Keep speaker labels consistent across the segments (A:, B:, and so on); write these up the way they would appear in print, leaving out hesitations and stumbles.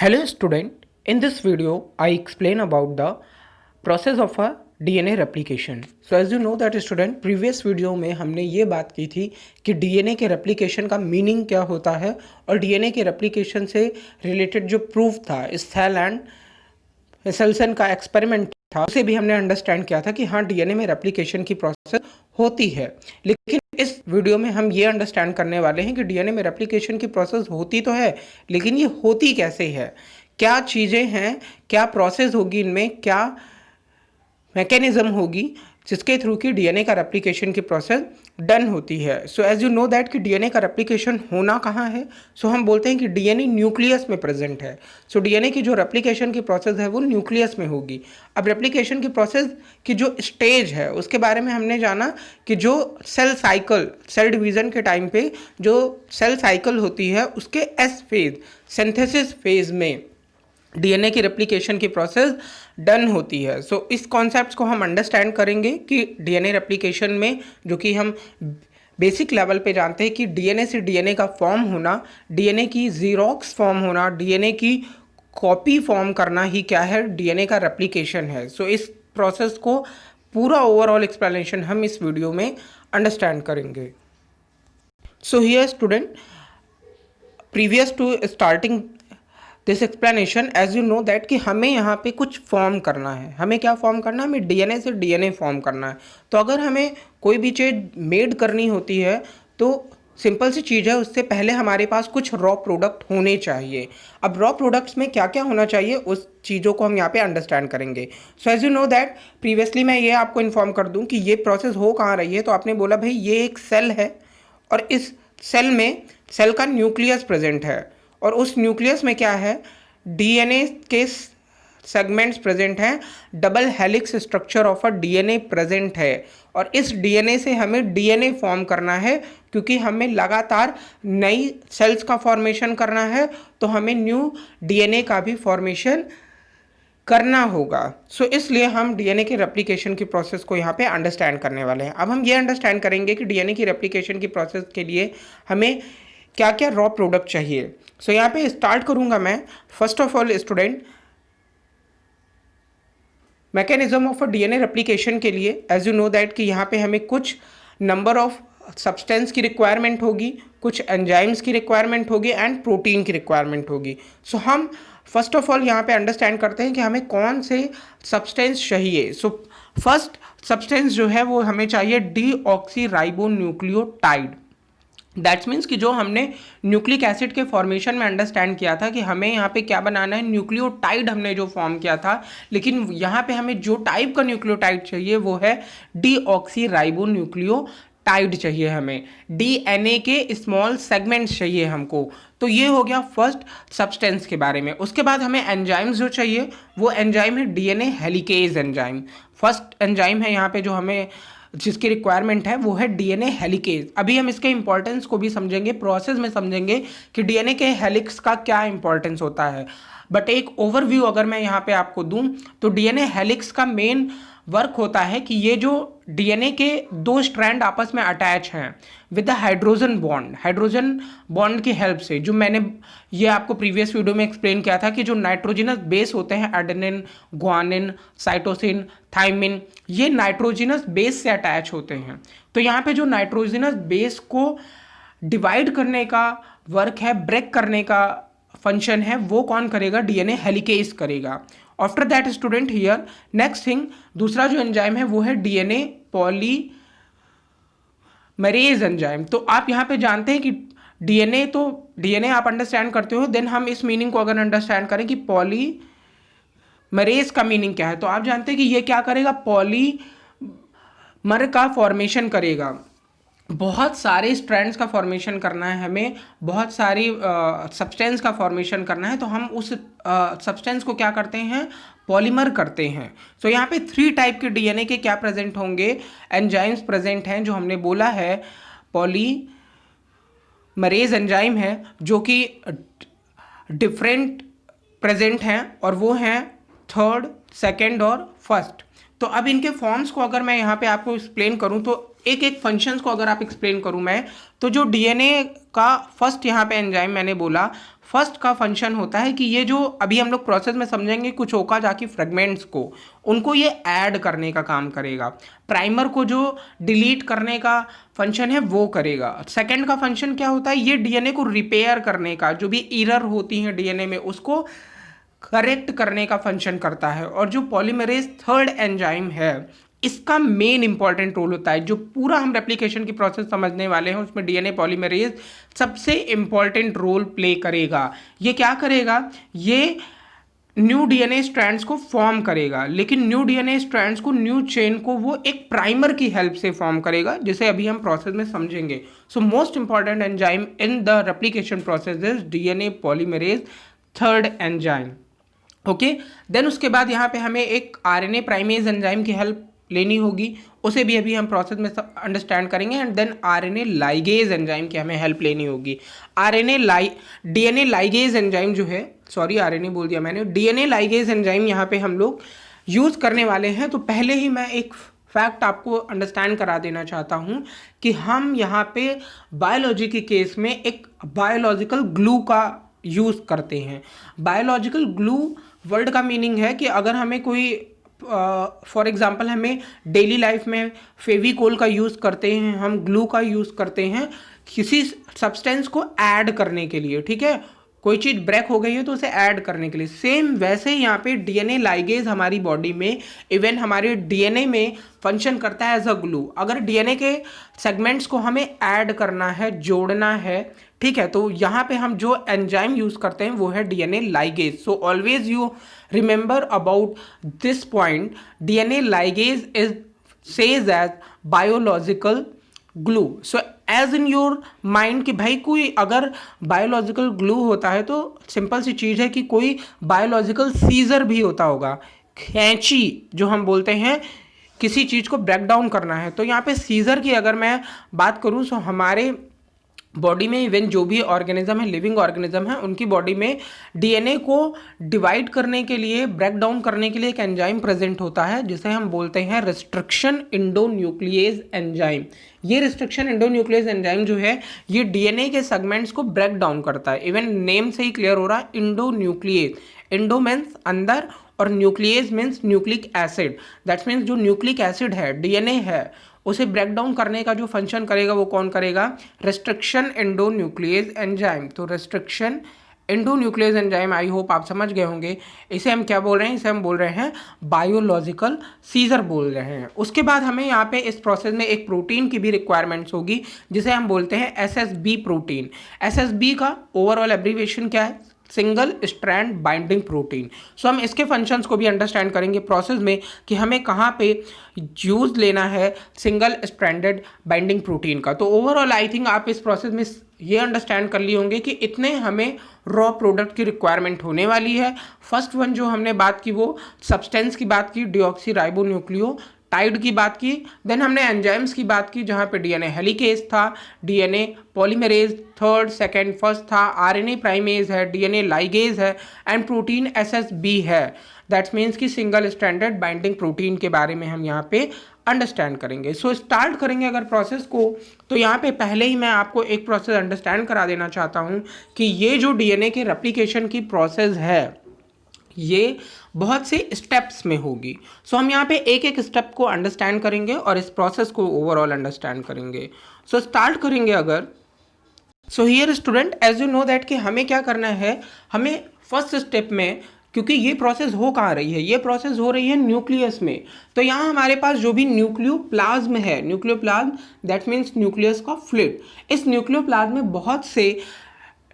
A: Hello student, in this video I explain about the process of a DNA replication. So as you know that student previous video में हमने ये बात की थी कि DNA के replication का मीनिंग क्या होता है और DNA के replication से रिलेटेड जो प्रूफ था इस सेल एंड हेसेल्सन का एक्सपेरिमेंट था उसे भी हमने अंडरस्टैंड किया था कि हाँ डीएनए में रेप्लिकेशन की प्रोसेस होती है। लेकिन इस वीडियो में हम ये अंडरस्टैंड करने वाले हैं कि डीएनए में रेप्लिकेशन की प्रोसेस होती तो है, लेकिन ये होती कैसे है, क्या चीज़ें हैं, क्या प्रोसेस होगी, इनमें क्या मैकेनिज्म होगी जिसके थ्रू कि डीएनए का रेप्लिकेशन की प्रोसेस डन होती है। So as you know that कि डीएनए का रेप्लिकेशन होना कहाँ है, सो हम बोलते हैं कि डीएनए न्यूक्लियस में प्रेजेंट है। सो डीएनए की जो रेप्लिकेशन की प्रोसेस है वो न्यूक्लियस में होगी। अब रेप्लिकेशन की प्रोसेस की जो स्टेज है उसके बारे में हमने जाना कि जो सेल साइकिल, सेल डिवीज़न के टाइम पे जो सेल साइकिल होती है उसके एस फेज, सिंथेसिस फेज में डीएनए की रेप्लिकेशन की प्रोसेस डन होती है। सो इस कॉन्सेप्ट्स को हम अंडरस्टैंड करेंगे कि डीएनए रेप्लिकेशन में जो कि हम बेसिक लेवल पे जानते हैं कि डीएनए से डीएनए का फॉर्म होना, डीएनए की जीरोक्स फॉर्म होना, डीएनए की कॉपी फॉर्म करना ही क्या है, डीएनए का रेप्लिकेशन है। सो इस प्रोसेस को पूरा ओवरऑल एक्सप्लेनेशन हम इस वीडियो में अंडरस्टैंड करेंगे। So here student, previous to starting this explanation as you know that कि हमें यहाँ पे कुछ फॉर्म करना है। हमें क्या फॉर्म करना है? हमें डीएनए से डीएनए फॉर्म करना है। तो अगर हमें कोई भी चीज़ मेड करनी होती है तो सिंपल सी चीज़ है, उससे पहले हमारे पास कुछ रॉ प्रोडक्ट होने चाहिए। अब रॉ प्रोडक्ट्स में क्या क्या होना चाहिए उस चीज़ों को हम यहाँ पे अंडरस्टैंड करेंगे। So as you know that previously मैं ये आपको इन्फॉर्म कर दूँ कि ये प्रोसेस हो कहाँ रही है। तो आपने बोला भाई ये एक सेल है और इस सेल में सेल का न्यूक्लियस प्रेजेंट है और उस न्यूक्लियस में क्या है, डीएनए के सेगमेंट्स प्रेजेंट हैं, double helix structure of a DNA present है और इस डीएनए से हमें डीएनए फॉर्म करना है क्योंकि हमें लगातार नई सेल्स का फॉर्मेशन करना है, तो हमें न्यू डीएनए का भी फॉर्मेशन करना होगा। सो इसलिए हम डीएनए की रेप्लिकेशन की प्रोसेस को यहाँ पे अंडरस्टैंड करने वाले हैं। अब हम ये अंडरस्टैंड करेंगे कि डीएनए की रेप्लिकेशन की प्रोसेस के लिए हमें क्या क्या रॉ प्रोडक्ट चाहिए। सो यहाँ पे स्टार्ट करूँगा मैं। First of all student, mechanism of a DNA replication के लिए एज यू नो दैट कि यहाँ पे हमें कुछ नंबर ऑफ सब्सटेंस की रिक्वायरमेंट होगी, कुछ एंजाइम्स की रिक्वायरमेंट होगी एंड प्रोटीन की रिक्वायरमेंट होगी। सो हम फर्स्ट ऑफ ऑल यहाँ पे अंडरस्टैंड करते हैं कि हमें कौन से सब्सटेंस चाहिए। सो फर्स्ट सब्सटेंस जो है वो हमें चाहिए डीऑक्सीराइबोन्यूक्लियोटाइड। दैट्स मीन्स कि जो हमने न्यूक्लिक एसिड के फॉर्मेशन में अंडरस्टैंड किया था कि हमें यहाँ पे क्या बनाना है, न्यूक्लियोटाइड हमने जो फॉर्म किया था, लेकिन यहाँ पे हमें जो टाइप का न्यूक्लियोटाइड चाहिए वो है डीऑक्सीराइबोन्यूक्लियोटाइड चाहिए। हमें डीएनए के स्मॉल सेगमेंट्स चाहिए हमको। तो ये हो गया फर्स्ट सब्सटेंस के बारे में। उसके बाद हमें एंजाइम्स जो चाहिए वो एंजाइम है DNA helicase enzyme. First enzyme है यहाँ पे जो हमें जिसकी रिक्वायरमेंट है वो है डीएनए हेलिकेज। अभी हम इसके इंपॉर्टेंस को भी समझेंगे, प्रोसेस में समझेंगे कि डीएनए के हेलिक्स का क्या इंपॉर्टेंस होता है। बट एक ओवरव्यू अगर मैं यहाँ पे आपको दूं तो डीएनए हेलिक्स का मेन वर्क होता है कि ये जो डीएनए के दो स्ट्रैंड आपस में अटैच हैं विद द हाइड्रोजन बॉन्ड की हेल्प से, जो मैंने ये आपको प्रीवियस वीडियो में एक्सप्लेन किया था कि जो नाइट्रोजिनस बेस होते हैं एडेनिन, ग्वानिन, साइटोसिन, थाइमिन, ये नाइट्रोजिनस बेस से अटैच होते हैं। तो यहाँ पे जो नाइट्रोजिनस बेस को डिवाइड करने का वर्क है, ब्रेक करने का फंक्शन है, वो कौन करेगा? डीएनए हेलिकेज करेगा। After that student here next thing, दूसरा जो एंजाइम है वो है डीएनए पॉलीमरेज एंजाइम। तो आप यहाँ पे जानते हैं कि डीएनए, तो डीएनए आप अंडरस्टैंड करते हो, देन हम इस मीनिंग को अगर अंडरस्टैंड करें कि पॉलीमरेज का मीनिंग क्या है, तो आप जानते हैं कि ये क्या करेगा? पॉलीमर का फॉर्मेशन करेगा। बहुत सारे स्ट्रैंड्स का फॉर्मेशन करना है हमें, बहुत सारी सब्सटेंस का फॉर्मेशन करना है, तो हम उस सब्सटेंस को क्या करते हैं? पॉलीमर करते हैं। सो यहाँ पे 3 टाइप के डीएनए के क्या प्रेजेंट होंगे? एंजाइम्स प्रेजेंट हैं, जो हमने बोला है पॉलीमरेज एंजाइम है, जो कि डिफरेंट प्रेजेंट हैं और वो हैं थर्ड, सेकेंड और फर्स्ट। तो अब इनके फॉर्म्स को अगर मैं यहाँ पे आपको एक्सप्लेन करूँ तो एक एक फंक्शंस को अगर आप एक्सप्लेन करूँ मैं, तो जो डीएनए का फर्स्ट यहाँ पे एंजाइम मैंने बोला, फर्स्ट का फंक्शन होता है कि ये जो अभी हम लोग प्रोसेस में समझेंगे कुछ ओकाजाकी फ्रेगमेंट्स को, उनको ये ऐड करने का काम करेगा। प्राइमर को जो डिलीट करने का फंक्शन है वो करेगा। सेकंड का फंक्शन क्या होता है, ये डीएनए को रिपेयर करने का, जो भी एरर होती है डीएनए में उसको करेक्ट करने का फंक्शन करता है। और जो पॉलीमरेज थर्ड एंजाइम है, इसका मेन इंपॉर्टेंट रोल होता है। जो पूरा हम रेप्लिकेशन की प्रोसेस समझने वाले हैं उसमें डीएनए पॉलीमरेज सबसे इंपॉर्टेंट रोल प्ले करेगा। ये क्या करेगा, ये न्यू डीएनए स्ट्रैंड्स को फॉर्म करेगा, लेकिन न्यू डीएनए स्ट्रैंड्स को, न्यू चेन को वो एक प्राइमर की हेल्प से फॉर्म करेगा, जिसे अभी हम प्रोसेस में समझेंगे। So most important enzyme in the replication process is DNA polymerase third enzyme. Okay, then उसके बाद यहाँ पे हमें एक आरएनए प्राइमेज एंजाइम की हेल्प लेनी होगी, उसे भी अभी हम प्रोसेस में अंडरस्टैंड करेंगे। And then RNA ligase enzyme की हमें हेल्प लेनी होगी। डीएनए लाइगेज एंजाइम जो है, सॉरी आरएनए बोल दिया मैंने, डीएनए लाइगेज एंजाइम यहाँ पे हम लोग यूज़ करने वाले हैं। तो पहले ही मैं एक फैक्ट आपको अंडरस्टैंड करा देना चाहता हूँ कि हम यहाँ पे बायोलॉजी के केस में एक बायोलॉजिकल ग्लू का यूज़ करते हैं। बायोलॉजिकल ग्लू वर्ड का मीनिंग है कि अगर हमें कोई फॉर एग्जांपल हमें डेली लाइफ में फेविकोल का यूज़ करते हैं, हम ग्लू का यूज़ करते हैं किसी सब्सटेंस को ऐड करने के लिए, ठीक है, कोई चीज़ ब्रेक हो गई है तो उसे ऐड करने के लिए। सेम वैसे ही यहाँ पे डीएनए लाइगेज हमारी बॉडी में, इवन हमारे डीएनए में फंक्शन करता है एज अ ग्लू। अगर डीएनए के सेगमेंट्स को हमें ऐड करना है, जोड़ना है, ठीक है, तो यहाँ पे हम जो एंजाइम यूज़ करते हैं वो है DNA ligase. So always you remember about this point, DNA ligase is says as biological glue. So as in your mind कि भाई कोई अगर बायोलॉजिकल ग्लू होता है तो सिंपल सी चीज़ है कि कोई बायोलॉजिकल सीजर भी होता होगा, खैंची जो हम बोलते हैं, किसी चीज़ को ब्रेक डाउन करना है। तो यहाँ पे सीजर की अगर मैं बात करूँ तो हमारे बॉडी में इवन जो भी ऑर्गेनिज्म है, लिविंग ऑर्गेनिज्म है, उनकी बॉडी में डीएनए को डिवाइड करने के लिए, ब्रेक डाउन करने के लिए एक एंजाइम प्रेजेंट होता है जिसे हम बोलते हैं रिस्ट्रिक्शन एंडोन्यूक्लिएज एंजाइम। ये रिस्ट्रिक्शन एंडोन्यूक्लिएज एंजाइम जो है ये डीएनए के सेगमेंट्स को ब्रेक डाउन करता है। इवन नेम से ही क्लियर हो रहा है, एंडोन्यूक्लिएज। एंडो मीन्स अंदर और nuclease means nucleic acid. That's means जो न्यूक्लिक एसिड है, डीएनए है, उसे ब्रेक डाउन करने का जो फंक्शन करेगा वो कौन करेगा, रिस्ट्रिक्शन एंडोन्यूक्लिएज एंजाइम। तो restriction endonuclease enzyme, I hope आप समझ गए होंगे। इसे हम क्या बोल रहे हैं, इसे हम बोल रहे हैं बायोलॉजिकल सीजर बोल रहे हैं। उसके बाद हमें यहाँ पे इस प्रोसेस में एक प्रोटीन की भी रिक्वायरमेंट्स होगी जिसे हम बोलते हैं एसएसबी प्रोटीन। एसएसबी का ओवरऑल एब्रीविएशन क्या है, सिंगल स्ट्रैंड बाइंडिंग प्रोटीन। सो हम इसके फंक्शंस को भी अंडरस्टैंड करेंगे प्रोसेस में कि हमें कहाँ पे यूज़ लेना है सिंगल स्ट्रैंडेड बाइंडिंग प्रोटीन का। तो ओवरऑल आई थिंक आप इस प्रोसेस में ये अंडरस्टैंड कर लिए होंगे कि इतने हमें रॉ प्रोडक्ट की रिक्वायरमेंट होने वाली है। फर्स्ट वन जो हमने बात की वो सब्सटेंस की बात की, डिऑक्सी राइबो न्यूक्लियोटाइड की बात की। देन हमने एंजाइम्स की बात की जहाँ पे डीएनए हेलिकेज था, DNA polymerase third, second, first था, आरएनए प्राइमेज है, डीएनए लाइगेज है एंड प्रोटीन एसएसबी है। दैट्स मीन्स कि सिंगल स्ट्रैंडेड बाइंडिंग प्रोटीन के बारे में हम यहाँ पे अंडरस्टैंड करेंगे। सो स्टार्ट करेंगे अगर प्रोसेस को, तो यहाँ पे पहले ही मैं आपको एक प्रोसेस अंडरस्टैंड करा देना चाहता हूँ कि ये जो डीएनए के रेप्लिकेशन की प्रोसेस है ये बहुत से स्टेप्स में होगी। सो हम यहाँ पे एक एक स्टेप को अंडरस्टैंड करेंगे और इस प्रोसेस को ओवरऑल अंडरस्टैंड करेंगे। सो स्टार्ट करेंगे अगर, so here student as you know that कि हमें क्या करना है, हमें फर्स्ट स्टेप में, क्योंकि ये प्रोसेस हो कहाँ रही है, ये प्रोसेस हो रही है न्यूक्लियस में। तो यहाँ हमारे पास जो भी न्यूक्लियोप्लाज्म है, न्यूक्लियोप्लाज्म दैट मीन्स न्यूक्लियस का फ्लूइड, इस न्यूक्लियोप्लाज्म में बहुत से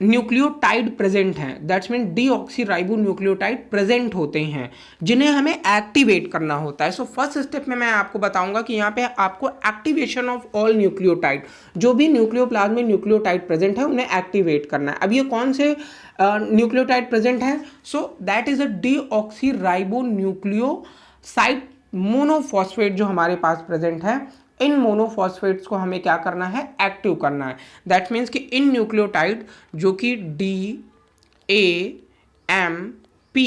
A: न्यूक्लियोटाइड प्रेजेंट हैं। That's mean deoxy ribo nucleotide present होते हैं जिन्हें हमें एक्टिवेट करना होता है। सो फर्स्ट स्टेप में मैं आपको बताऊंगा कि यहाँ पे आपको एक्टिवेशन ऑफ ऑल न्यूक्लियोटाइड, जो भी न्यूक्लियोप्लाज्म में न्यूक्लियोटाइड प्रेजेंट है उन्हें एक्टिवेट करना है। अब ये कौन से न्यूक्लियोटाइड प्रेजेंट है, so that is a deoxy ribo nucleoside monophosphate जो हमारे पास प्रेजेंट है। इन मोनोफॉस्फेट्स को हमें क्या करना है, एक्टिव करना है। दैट मीन्स कि इन न्यूक्लियोटाइड जो कि DAMP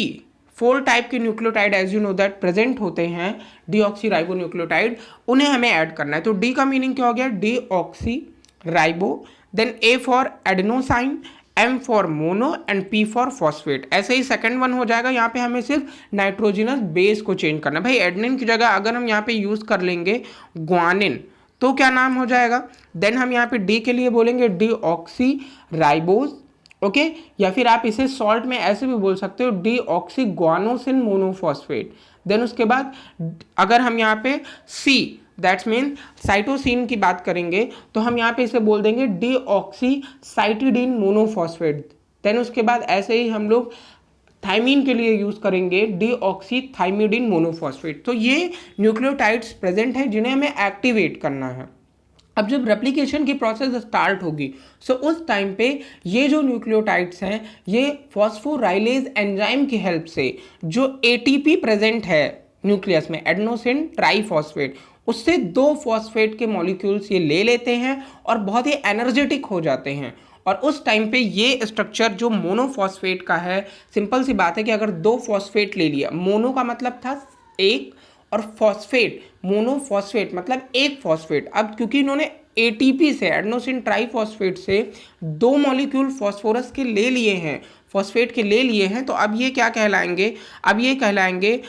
A: 4 टाइप के nucleotide as you know that present होते हैं, डीऑक्सी राइबो न्यूक्लियोटाइड, उन्हें हमें ऐड करना है। तो डी का मीनिंग क्या हो गया, deoxy ribo. Then A for adenosine, M for mono and P for phosphate. ऐसे ही सेकंड वन हो जाएगा, यहाँ पे हमें सिर्फ नाइट्रोजिनस बेस को चेंज करना है। भाई एडेनिन की जगह अगर हम यहाँ पे यूज कर लेंगे ग्वानिन तो क्या नाम हो जाएगा? देन हम यहाँ पे डी के लिए बोलेंगे डी ऑक्सी राइबोज, ओके, या फिर आप इसे सॉल्ट में ऐसे भी बोल सकते हो deoxy guanosine monophosphate. Then उसके बाद अगर हम यहाँ पे सी दैट्स मीन साइटोसिन की बात करेंगे तो हम यहाँ पे इसे बोल देंगे deoxy cytidine monophosphate. Then उसके बाद ऐसे ही हम लोग थाइमीन के लिए यूज करेंगे डी ऑक्सी थाइमिडीन मोनोफॉस्फेट। तो ये न्यूक्लियोटाइड्स प्रेजेंट है जिन्हें हमें एक्टिवेट करना है। अब जब रेप्लिकेशन की प्रोसेस स्टार्ट होगी सो उस टाइम पे ये जो न्यूक्लियोटाइड्स हैं ये फॉस्फोराइलेज एंजाइम की हेल्प से जो एटीपी प्रेजेंट है न्यूक्लियस में एडेनोसिन ट्राइफॉस्फेट उससे दो फॉस्फेट के मॉलिक्यूल्स ये ले लेते हैं और बहुत ही एनर्जेटिक हो जाते हैं। और उस टाइम पे ये स्ट्रक्चर जो मोनोफॉस्फेट का है, सिंपल सी बात है कि अगर दो फॉस्फेट ले लिया, मोनो का मतलब था एक और फॉस्फेट मोनोफॉस्फेट मतलब एक फॉस्फेट। अब क्योंकि इन्होंने एटीपी से एडेनोसिन ट्राइफॉस्फेट से दो मॉलिक्यूल फॉस्फोरस के ले लिए हैं, फॉस्फेट के ले लिए हैं, तो अब ये क्या कहलाएंगे? अब ये कहलाएंगे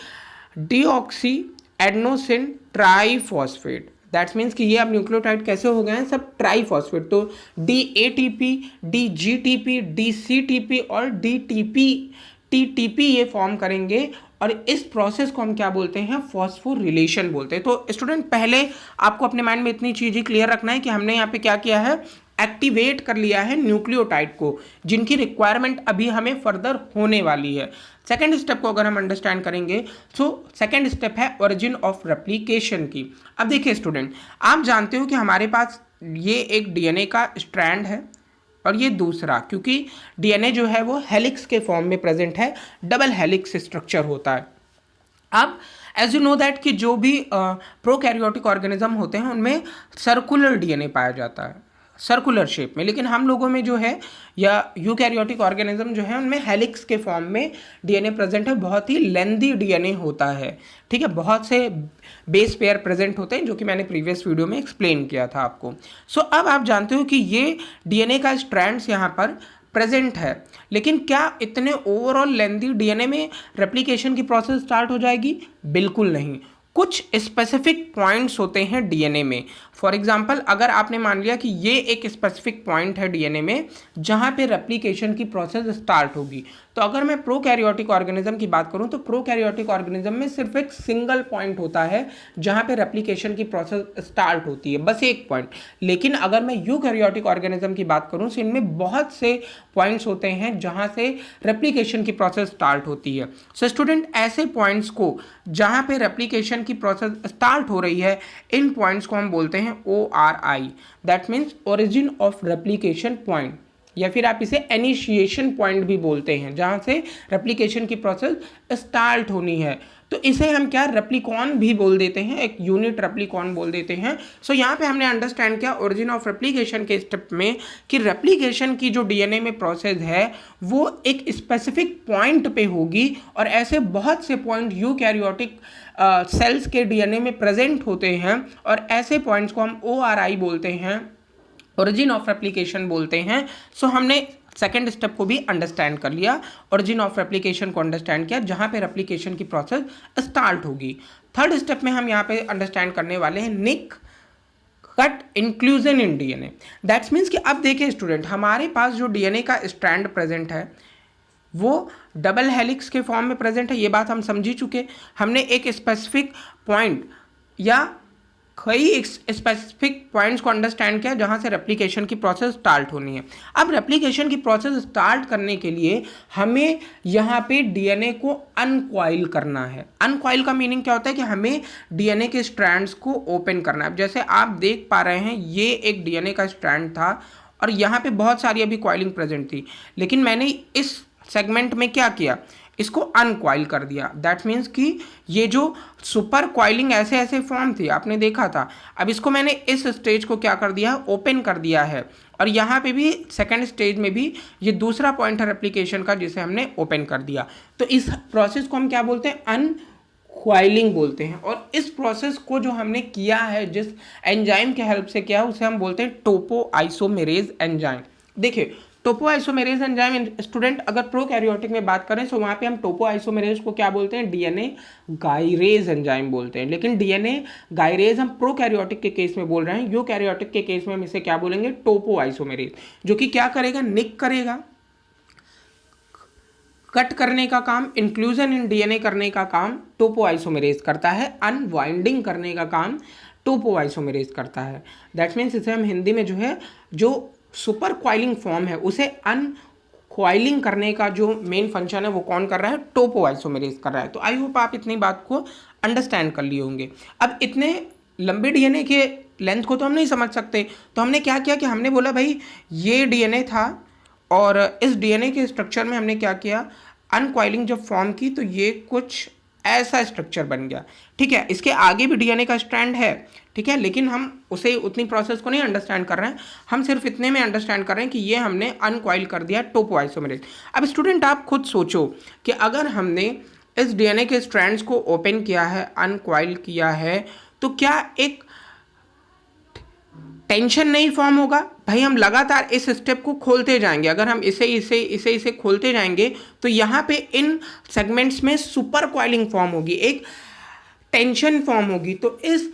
A: deoxy adenosine triphosphate. That's means कि ये अब न्यूक्लियोटाइड कैसे हो गए हैं? सब ट्राइफॉस्फेट। तो D A T P, D G T P, D C T P और D T P T T P ये फॉर्म करेंगे और इस प्रोसेस को हम क्या बोलते हैं? फॉस्फोरिलेशन बोलते हैं। तो स्टूडेंट पहले आपको अपने माइंड में इतनी चीज़ें क्लियर रखना है कि हमने यहाँ पे क्या किया है? एक्टिवेट कर लिया है न्यूक्लियोटाइड को जिनकी रिक्वायरमेंट अभी हमें फर्दर होने वाली है। सेकेंड स्टेप को अगर हम अंडरस्टैंड करेंगे तो सेकेंड स्टेप है ओरिजिन ऑफ रेप्लिकेशन की। अब देखिए स्टूडेंट, आप जानते हो कि हमारे पास ये एक डीएनए का स्ट्रैंड है और ये दूसरा, क्योंकि डीएनए जो है वो हेलिक्स के फॉर्म में प्रेजेंट है, डबल हेलिक्स स्ट्रक्चर होता है। अब एज यू नो दैट कि जो भी प्रोकैरियोटिक ऑर्गेनिज्म होते हैं उनमें सर्कुलर डीएनए पाया जाता है, सर्कुलर शेप में, लेकिन हम लोगों में जो है या यूकैरियोटिक ऑर्गेनिज्म जो है उनमें हेलिक्स के फॉर्म में डीएनए प्रेजेंट है। बहुत ही लेंदी डीएनए होता है, ठीक है, बहुत से बेस पेयर प्रेजेंट होते हैं जो कि मैंने प्रीवियस वीडियो में एक्सप्लेन किया था आपको। सो अब आप जानते हो कि ये डीएनए का स्ट्रैंड्स यहाँ पर प्रेजेंट है, लेकिन क्या इतने ओवरऑल लेंदी डीएनए में रेप्लिकेशन की प्रोसेस स्टार्ट हो जाएगी? बिल्कुल नहीं। कुछ स्पेसिफिक पॉइंट्स होते हैं डीएनए में। फॉर एग्जांपल अगर आपने मान लिया कि ये एक स्पेसिफिक पॉइंट है डीएनए में जहाँ पे रेप्लिकेशन की प्रोसेस स्टार्ट होगी, तो अगर मैं प्रोकैरियोटिक ऑर्गेनिज्म की बात करूँ तो प्रोकैरियोटिक ऑर्गेनिज्म में सिर्फ एक सिंगल पॉइंट होता है जहाँ पे रेप्लिकेशन की प्रोसेस स्टार्ट होती है, बस एक पॉइंट। लेकिन अगर मैं यूकैरियोटिक ऑर्गेनिज्म की बात करूँ तो इनमें बहुत से पॉइंट्स होते हैं जहाँ से रेप्लिकेशन की प्रोसेस स्टार्ट होती है। सो स्टूडेंट, ऐसे पॉइंट्स को जहाँ पे रेप्लिकेशन की प्रोसेस स्टार्ट हो रही है, इन पॉइंट्स को हम बोलते हैं ORI, that means origin of replication point, या फिर आप इसे इनिशिएशन पॉइंट भी बोलते हैं, जहाँ से रेप्लिकेशन की प्रोसेस स्टार्ट होनी है। तो इसे हम क्या रेप्लिकॉन भी बोल देते हैं, एक यूनिट रेप्लिकॉन बोल देते हैं। सो यहाँ पे हमने अंडरस्टैंड किया ओरिजिन ऑफ रेप्लिकेशन के स्टेप में कि रेप्लिकेशन की जो डीएनए में प्रोसेस है वो एक स्पेसिफिक पॉइंट पे होगी और ऐसे बहुत से पॉइंट यूकैरियोटिक सेल्स के डीएनए में प्रेजेंट होते हैं और ऐसे पॉइंट्स को हम ORI बोलते हैं, ओरिजिन ऑफ रेप्लिकेशन बोलते हैं। सो हमने सेकेंड स्टेप को भी अंडरस्टैंड कर लिया, ओरिजिन ऑफ रेप्लिकेशन को अंडरस्टैंड किया जहाँ पे रेप्लिकेशन की प्रोसेस स्टार्ट होगी। थर्ड स्टेप में हम यहाँ पे अंडरस्टैंड करने वाले हैं nick cut inclusion in DNA. That's means कि अब देखिए स्टूडेंट, हमारे पास जो डीएनए का स्ट्रैंड प्रेजेंट है वो डबल हेलिक्स के फॉर्म में प्रेजेंट है, ये बात हम समझ ही चुके। हमने एक स्पेसिफिक पॉइंट या कई स्पेसिफिक पॉइंट्स को अंडरस्टैंड किया जहां से रेप्लिकेशन की प्रोसेस स्टार्ट होनी है। अब रेप्लिकेशन की प्रोसेस स्टार्ट करने के लिए हमें यहाँ पे डीएनए को अनकॉइल करना है। अनकॉइल का मीनिंग क्या होता है कि हमें डीएनए के स्ट्रैंड्स को ओपन करना है। जैसे आप देख पा रहे हैं ये एक डीएनए का स्ट्रैंड था और यहाँ पे बहुत सारी अभी कॉइलिंग प्रेजेंट थी, लेकिन मैंने इस सेगमेंट में क्या किया, इसको अनकॉइल कर दिया। दैट मीन्स कि ये जो सुपर कॉइलिंग ऐसे ऐसे फॉर्म थी आपने देखा था, अब इसको मैंने इस स्टेज को क्या कर दिया, ओपन कर दिया है। और यहाँ पे भी सेकेंड स्टेज में भी ये दूसरा पॉइंट है रेप्लिकेशन का जिसे हमने ओपन कर दिया। तो इस प्रोसेस को हम क्या बोलते हैं, अनकॉइलिंग बोलते हैं। और इस प्रोसेस को जो हमने किया है, जिस एंजाइम के हेल्प से किया है, उसे हम बोलते हैं टोपो आइसोमेरेज एंजाइम। देखिए टोपो आइसोमेरेज एंजाइम स्टूडेंट अगर प्रोकैरियोटिक में बात करें तो वहाँ पे हम टोपो आइसोमेरेज को क्या बोलते हैं, डीएनए गायरेज एंजाइम बोलते हैं। लेकिन डीएनए गायरेज हम प्रोकैरियोटिक के केस में बोल रहे हैं, यूकैरियोटिक के केस में हम इसे क्या बोलेंगे, टोपो आइसोमेरेज, जो कि क्या करेगा, निक करेगा, कट करने का काम, इंक्लूजन इन डीएनए करने का काम टोपो आइसोमेरेज करता है, अनवाइंडिंग करने का काम टोपो आइसोमेरेज करता है। दैट मीन्स इसे हम हिंदी में जो है, जो सुपर क्वाइलिंग फॉर्म है उसे अनक्वाइलिंग करने का जो मेन फंक्शन है वो कौन कर रहा है, टोपो आइसोमेरेज कर रहा है। तो आई होप आप इतनी बात को अंडरस्टैंड कर लिए होंगे। अब इतने लंबे डीएनए के लेंथ को तो हम नहीं समझ सकते, तो हमने क्या किया कि हमने बोला भाई ये डीएनए था और इस डीएनए के स्ट्रक्चर में हमने क्या किया, अनक्वाइलिंग जब फॉर्म की तो ये कुछ ऐसा स्ट्रक्चर बन गया। ठीक है, इसके आगे भी डीएनए का स्ट्रैंड है, ठीक है, लेकिन हम उसे उतनी प्रोसेस को नहीं अंडरस्टैंड कर रहे हैं, हम सिर्फ इतने में अंडरस्टैंड कर रहे हैं कि ये हमने अनक्वाइल कर दिया टोपो आइसोमेरेज। अब स्टूडेंट आप खुद सोचो कि अगर हमने इस डीएनए के स्ट्रैंड्स को ओपन किया है, अनक्वाइल किया है, तो क्या एक टेंशन नहीं फॉर्म होगा? भाई हम लगातार इस स्टेप को खोलते जाएंगे, अगर हम इसे खोलते जाएंगे तो यहाँ पे इन सेगमेंट्स में सुपर कॉइलिंग फॉर्म होगी, एक टेंशन फॉर्म होगी। तो इस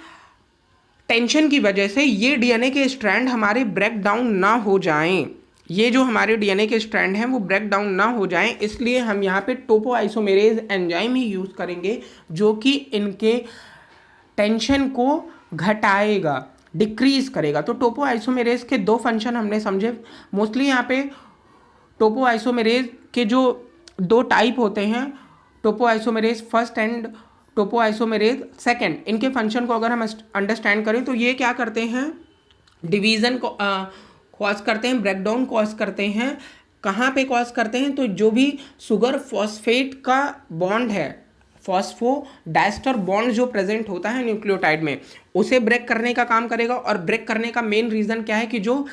A: टेंशन की वजह से ये डीएनए के स्ट्रैंड हमारे ब्रेक डाउन ना हो जाएं, ये जो हमारे डीएनए के स्ट्रैंड हैं वो ब्रेक डाउन ना हो जाएं, इसलिए हम यहाँ पे टोपो आइसोमेरेज एंजाइम ही यूज़ करेंगे जो कि इनके टेंशन को घटाएगा, डिक्रीज करेगा। तो टोपो आइसोमेरेज के दो फंक्शन हमने समझे। मोस्टली यहाँ पे टोपो आइसोमेरेज के जो दो टाइप होते हैं, topo isomerase first and topo isomerase second, इनके फंक्शन को अगर हम अंडरस्टैंड करें तो ये क्या करते हैं, डिवीज़न को कॉज करते हैं, ब्रेकडाउन कॉज करते हैं। कहाँ पे कॉज करते हैं, तो जो भी शुगर फॉस्फेट का बॉन्ड है, फॉस्फोडाइस्टर बॉन्ड जो प्रेजेंट होता है न्यूक्लियोटाइड में, उसे ब्रेक करने का काम करेगा। और ब्रेक करने का मेन रीज़न क्या है कि जो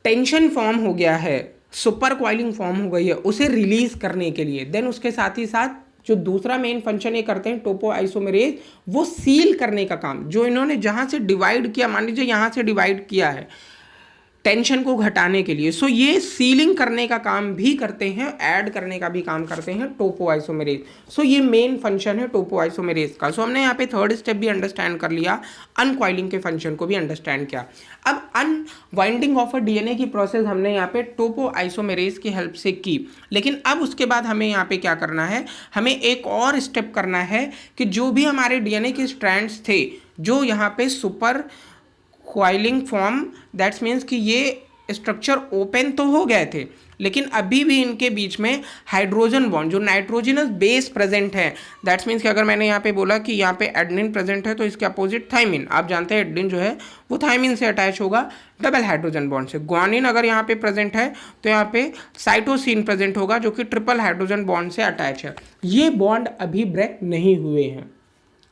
A: टेंशन फॉर्म हो गया है, सुपर क्वाइलिंग फॉर्म हो गई है, उसे रिलीज करने के लिए। देन उसके साथ ही साथ जो दूसरा मेन फंक्शन ये करते हैं टोपो आइसोमेरेज, वो सील करने का काम, जो इन्होंने जहाँ से डिवाइड किया, मान लीजिए यहाँ से डिवाइड किया है टेंशन को घटाने के लिए, सो ये सीलिंग करने का काम भी करते हैं, ऐड करने का भी काम करते हैं टोपो आइसोमेरेज। सो ये मेन फंक्शन है टोपो आइसोमेरेज का। सो हमने यहाँ पे थर्ड स्टेप भी अंडरस्टैंड कर लिया, अनक्वाइलिंग के फंक्शन को भी अंडरस्टैंड किया। अब अनवाइंडिंग ऑफ अ डीएनए की प्रोसेस हमने यहाँ पे टोपो आइसोमेरेज की हेल्प से की, लेकिन अब उसके बाद हमें यहाँ पे क्या करना है, हमें एक और स्टेप करना है कि जो भी हमारे डीएनए के स्ट्रैंड्स थे, जो यहाँ पे super coiling form, that's means कि ये स्ट्रक्चर ओपन तो हो गए थे, लेकिन अभी भी इनके बीच में हाइड्रोजन बॉन्ड, जो नाइट्रोजनस बेस प्रेजेंट है, दैट्स मीन्स कि अगर मैंने यहाँ पे बोला कि यहाँ पे एडेनिन प्रेजेंट है तो इसके अपोजिट थाइमिन, आप जानते हैं एडेनिन जो है वो थाइमिन से अटैच होगा डबल हाइड्रोजन बॉन्ड से। ग्वानिन अगर यहाँ पे प्रेजेंट है तो यहाँ पे साइटोसिन प्रेजेंट होगा जो कि ट्रिपल हाइड्रोजन बॉन्ड से अटैच है। ये बॉन्ड अभी ब्रेक नहीं हुए हैं,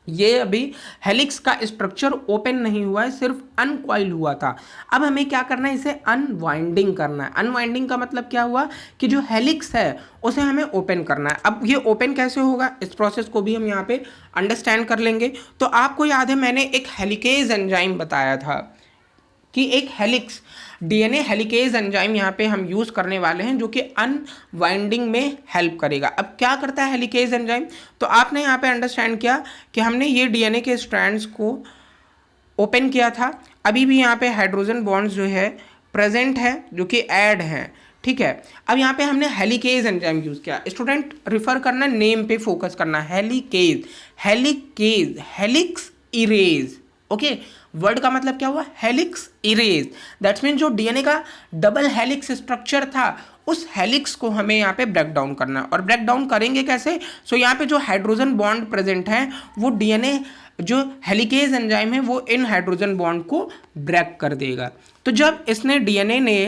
A: ये अभी हेलिक्स का स्ट्रक्चर ओपन नहीं हुआ है, सिर्फ अनक्वाइल हुआ था। अब हमें क्या करना है, इसे अनवाइंडिंग करना है। अनवाइंडिंग का मतलब क्या हुआ कि जो हेलिक्स है उसे हमें ओपन करना है। अब ये ओपन कैसे होगा, इस प्रोसेस को भी हम यहाँ पे अंडरस्टैंड कर लेंगे। तो आपको याद है मैंने एक हेलिकेज एंजाइम बताया था कि एक हेलिक्स डीएनए हेलिकेज एंजाइम यहाँ पे हम यूज़ करने वाले हैं जो कि अनवाइंडिंग में हेल्प करेगा। अब क्या करता है हेलिकेज एंजाइम, तो आपने यहाँ पे अंडरस्टैंड किया कि हमने ये डीएनए के स्ट्रैंड्स को ओपन किया था, अभी भी यहाँ पे हाइड्रोजन बॉन्ड्स जो है प्रेजेंट है जो कि ऐड हैं, ठीक है। अब यहाँ पे हमने हेलिकेज एंजाइम यूज़ किया। स्टूडेंट रिफर करना, नेम पे फोकस करना, helicase, helicase, helix erase, okay. Word का मतलब क्या हुआ, हेलिक्स इरेज। दैट्स मीन जो डीएनए का डबल हेलिक्स स्ट्रक्चर था उस हेलिक्स को हमें यहाँ पे ब्रेक डाउन करना है। और ब्रेक डाउन करेंगे कैसे, सो यहाँ पे जो हाइड्रोजन बॉन्ड प्रेजेंट है वो डीएनए जो हेलिकेज एंजाइम है वो इन हाइड्रोजन बॉन्ड को ब्रेक कर देगा। तो जब इसने डीएनए ने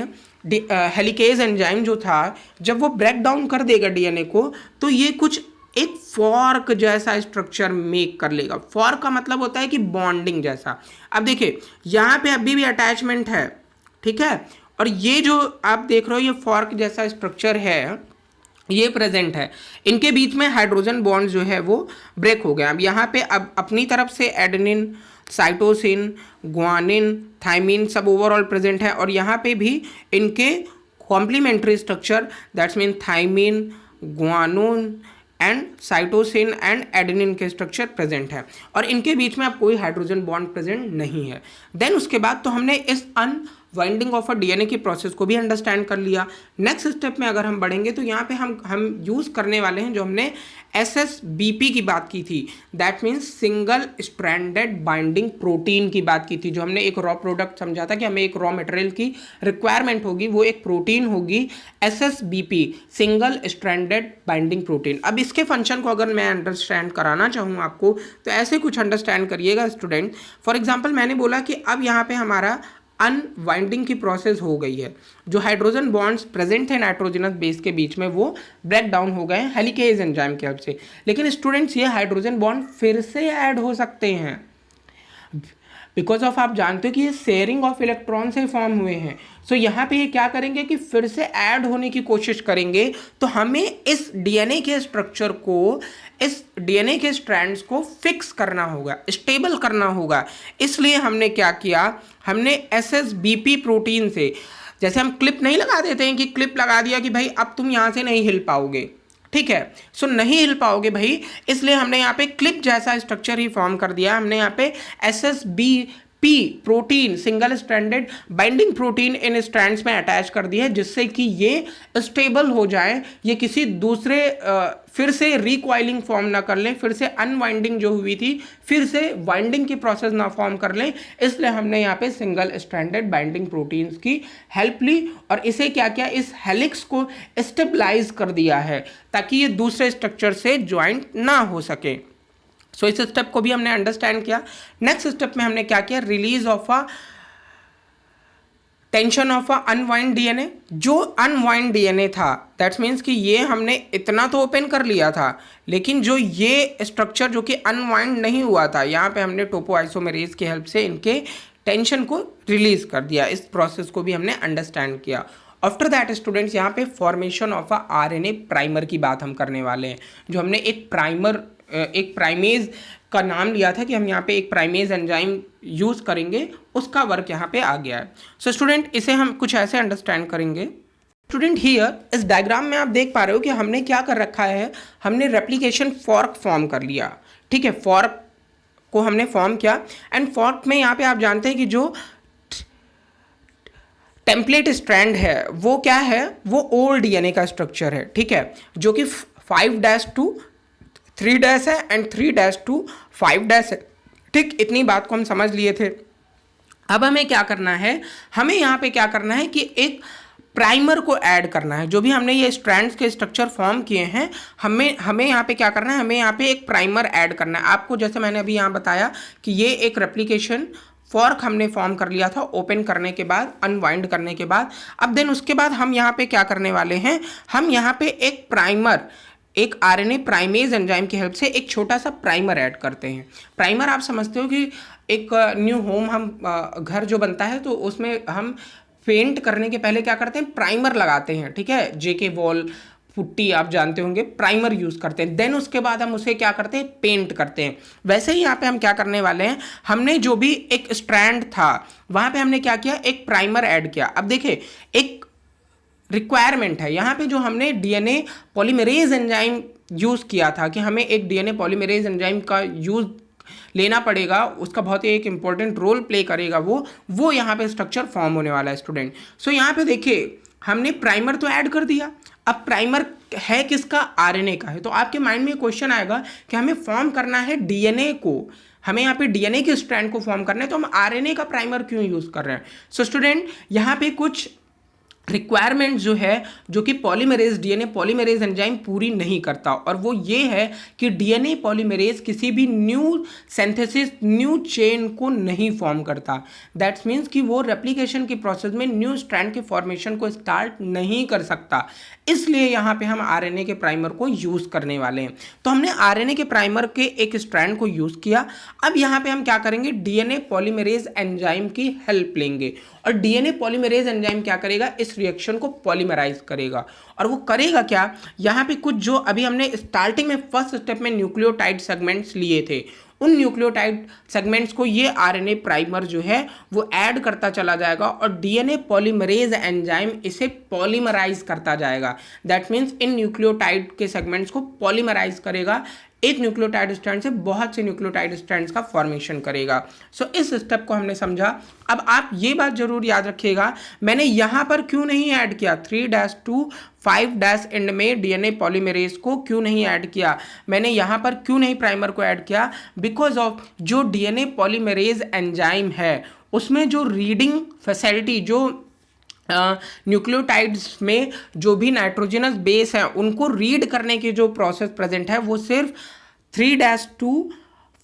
A: हेलिकेज एंजाइम जो था जब वो ब्रेक डाउन कर देगा डीएनए को, तो ये कुछ एक फॉर्क जैसा स्ट्रक्चर मेक कर लेगा। फॉर्क का मतलब होता है कि बॉन्डिंग जैसा। अब देखिए यहाँ पे अभी भी अटैचमेंट है, ठीक है, और ये जो आप देख रहे हो ये फॉर्क जैसा स्ट्रक्चर है, ये प्रेजेंट है। इनके बीच में हाइड्रोजन बॉन्ड जो है वो ब्रेक हो गया। अब यहाँ पे अब अपनी तरफ से एडेनिन, साइटोसिन, ग्वानिन, थाइमिन सब ओवरऑल प्रेजेंट है, और यहाँ पे भी इनके complementary structure, that's mean thymine, guanine and cytosine and adenine के स्ट्रक्चर प्रेजेंट है और इनके बीच में अब कोई हाइड्रोजन बॉन्ड प्रेजेंट नहीं है। देन उसके बाद तो हमने इस अनवाइंडिंग ऑफ अ डीएनए की प्रोसेस को भी अंडरस्टैंड कर लिया। नेक्स्ट स्टेप में अगर हम बढ़ेंगे तो यहाँ पे हम यूज़ करने वाले हैं जो हमने SSBP की बात की थी, that means single stranded binding protein की बात की थी। जो हमने एक रॉ प्रोडक्ट समझा था कि हमें एक रॉ मटेरियल की रिक्वायरमेंट होगी, वो एक प्रोटीन होगी SSBP, single stranded binding protein. अब इसके फंक्शन को अगर मैं अंडरस्टैंड कराना चाहूँ आपको तो ऐसे कुछ अंडरस्टैंड करिएगा स्टूडेंट। फॉर एग्जाम्पल मैंने बोला कि अब यहाँ पे हमारा अनवाइंडिंग की प्रोसेस हो गई है, जो हाइड्रोजन बॉन्ड्स प्रेजेंट थे नाइट्रोजनस बेस के बीच में वो ब्रेक डाउन हो गए हैं हेलिकेज एंजाइम की हेल्प से। लेकिन स्टूडेंट्स ये हाइड्रोजन बॉन्ड फिर से ऐड हो सकते हैं बिकॉज ऑफ, आप जानते हो कि ये शेयरिंग ऑफ इलेक्ट्रॉन से फॉर्म हुए हैं। सो यहाँ पे ये क्या करेंगे कि फिर से ऐड होने की कोशिश करेंगे। तो हमें इस डीएनए के स्ट्रक्चर को, इस डीएनए के स्ट्रैंड्स को फिक्स करना होगा, स्टेबल करना होगा। इसलिए हमने क्या किया, हमने SSBP प्रोटीन से, जैसे हम क्लिप नहीं लगा देते हैं कि क्लिप लगा दिया कि भाई अब तुम यहाँ से नहीं हिल पाओगे, ठीक है, सो नहीं हिल पाओगे भाई, इसलिए हमने यहाँ पे क्लिप जैसा स्ट्रक्चर ही फॉर्म कर दिया। हमने यहाँ पे SSBP protein, single stranded binding protein इन स्ट्रैंड्स में अटैच कर दिया है, जिससे कि ये स्टेबल हो जाए, ये किसी दूसरे फिर से रिकॉइलिंग फॉर्म ना कर लें, फिर से अनवाइंडिंग जो हुई थी फिर से वाइंडिंग की प्रोसेस ना फॉर्म कर लें। इसलिए हमने यहाँ पे सिंगल स्ट्रैंडेड बाइंडिंग प्रोटीन्स की हेल्प ली और इसे क्या किया, इस हेलिक्स को स्टेबलाइज कर दिया है ताकि ये दूसरे स्ट्रक्चर से ज्वाइंट ना हो सके। सो इस स्टेप को भी हमने अंडरस्टैंड किया। नेक्स्ट स्टेप में हमने क्या किया, release of a tension of a unwind DNA. जो अनवाइंड डीएनए था, दैट्स मीन्स कि ये हमने इतना तो ओपन कर लिया था, लेकिन जो ये स्ट्रक्चर जो कि अनवाइंड नहीं हुआ था, यहाँ पे हमने टोपोआइसोमेरेज की हेल्प से इनके टेंशन को रिलीज कर दिया। इस प्रोसेस को भी हमने अंडरस्टैंड किया। आफ्टर दैट स्टूडेंट्स, यहाँ पे formation of a RNA primer की बात हम करने वाले हैं। जो हमने एक प्राइमेज का नाम लिया था कि हम यहाँ पे एक प्राइमेज एंजाइम यूज़ करेंगे, उसका वर्क यहाँ पे आ गया है। सो स्टूडेंट, इसे हम कुछ ऐसे अंडरस्टैंड करेंगे। स्टूडेंट हियर इस डायग्राम में आप देख पा रहे हो कि हमने क्या कर रखा है, हमने रेप्लिकेशन फॉर्क फॉर्म कर लिया, ठीक है, फॉर्क को हमने फॉर्म किया। एंड फॉर्क में यहाँ पे आप जानते हैं कि जो टेम्पलेट स्ट्रैंड है वो क्या है, वो ओल्ड डीएनए का स्ट्रक्चर है, ठीक है, जो कि 5' to 3' है एंड 3' to 5' है, ठीक। इतनी बात को हम समझ लिए थे। अब हमें क्या करना है, हमें यहाँ पे क्या करना है कि एक प्राइमर को ऐड करना है। जो भी हमने ये स्ट्रैंड्स के स्ट्रक्चर फॉर्म किए हैं, हमें यहाँ पे क्या करना है, हमें यहाँ पे एक प्राइमर ऐड करना है। आपको जैसे मैंने अभी यहाँ बताया कि ये एक रेप्लिकेशन फॉर्क हमने फॉर्म कर लिया था ओपन करने के बाद, अनवाइंड करने के बाद। अब देन उसके बाद हम यहाँ पे क्या करने वाले हैं, हम यहाँ पे एक प्राइमर, एक RNA प्राइमेज एंजाइम की हेल्प से एक छोटा सा प्राइमर ऐड करते हैं। प्राइमर आप समझते हो कि एक न्यू होम, हम घर जो बनता है तो उसमें हम पेंट करने के पहले क्या करते हैं, प्राइमर लगाते हैं, ठीक है, JK वॉल पुट्टी आप जानते होंगे, प्राइमर यूज़ करते हैं। देन उसके बाद हम उसे क्या करते हैं, पेंट करते हैं। वैसे ही यहाँ पे हम क्या करने वाले हैं, हमने जो भी एक स्ट्रैंड था वहाँ पे हमने क्या किया, एक प्राइमर ऐड किया। अब देखिए, एक रिक्वायरमेंट है यहाँ पे, जो हमने DNA पॉलीमरेज एंजाइम यूज़ किया था कि हमें एक DNA पॉलीमरेज एंजाइम का यूज़ लेना पड़ेगा, उसका बहुत ही एक इंपॉर्टेंट रोल प्ले करेगा वो यहाँ पे स्ट्रक्चर फॉर्म होने वाला है स्टूडेंट। सो यहाँ पे देखिए, हमने प्राइमर तो ऐड कर दिया। अब प्राइमर है किसका, RNA का है। तो आपके माइंड में क्वेश्चन आएगा कि हमें फॉर्म करना है DNA को, हमें यहाँ पे DNA के स्ट्रैंड को फॉर्म करना है, तो हम RNA का प्राइमर क्यों यूज़ कर रहे हैं। सो स्टूडेंट, यहाँ पे कुछ रिक्वायरमेंट जो है, जो कि पॉलीमरेज DNA पॉलीमरेज एंजाइम पूरी नहीं करता, और वो ये है कि DNA पॉलीमरेज किसी भी न्यू सिंथेसिस, न्यू चेन को नहीं फॉर्म करता। दैट्स मीन्स कि वो रेप्लिकेशन की प्रोसेस में न्यू स्ट्रैंड के फॉर्मेशन को स्टार्ट नहीं कर सकता। इसलिए यहाँ पे हम RNA के प्राइमर को यूज़ करने वाले हैं। तो हमने RNA के प्राइमर के एक स्ट्रैंड को यूज़ किया। अब यहाँ पे हम क्या करेंगे, DNA पॉलीमरेज एंजाइम की हेल्प लेंगे, और DNA पॉलीमरेज एंजाइम क्या करेगा, इस रिएक्शन को पॉलीमराइज करेगा। और वो करेगा क्या, यहाँ पे कुछ जो अभी हमने स्टार्टिंग में फर्स्ट स्टेप में न्यूक्लियोटाइड सेगमेंट्स लिए थे, उन न्यूक्लियोटाइड सेगमेंट्स को ये आरएनए प्राइमर जो है वो ऐड करता चला जाएगा और डीएनए पॉलीमरेज एंजाइम इसे पॉलीमराइज करता जाएगा। दैट मीन्स इन न्यूक्लियोटाइड के सेगमेंट्स को पॉलीमराइज करेगा, एक न्यूक्लियोटाइड स्ट्रैंड से बहुत से न्यूक्लियोटाइड स्ट्रैंड्स का फॉर्मेशन करेगा। सो इस स्टेप को हमने समझा। अब आप ये बात जरूर याद रखिएगा, मैंने यहाँ पर क्यों नहीं ऐड किया 3' to 5' एंड में डीएनए पॉलीमरेज को क्यों नहीं ऐड किया, मैंने यहाँ पर क्यों नहीं प्राइमर को ऐड किया, बिकॉज ऑफ जो डीएनए पॉलीमरेज एंजाइम है उसमें जो रीडिंग फैसिलिटी, जो न्यूक्लियोटाइड्स में जो भी नाइट्रोजनस बेस है उनको रीड करने की जो प्रोसेस प्रेजेंट है वो सिर्फ 3' to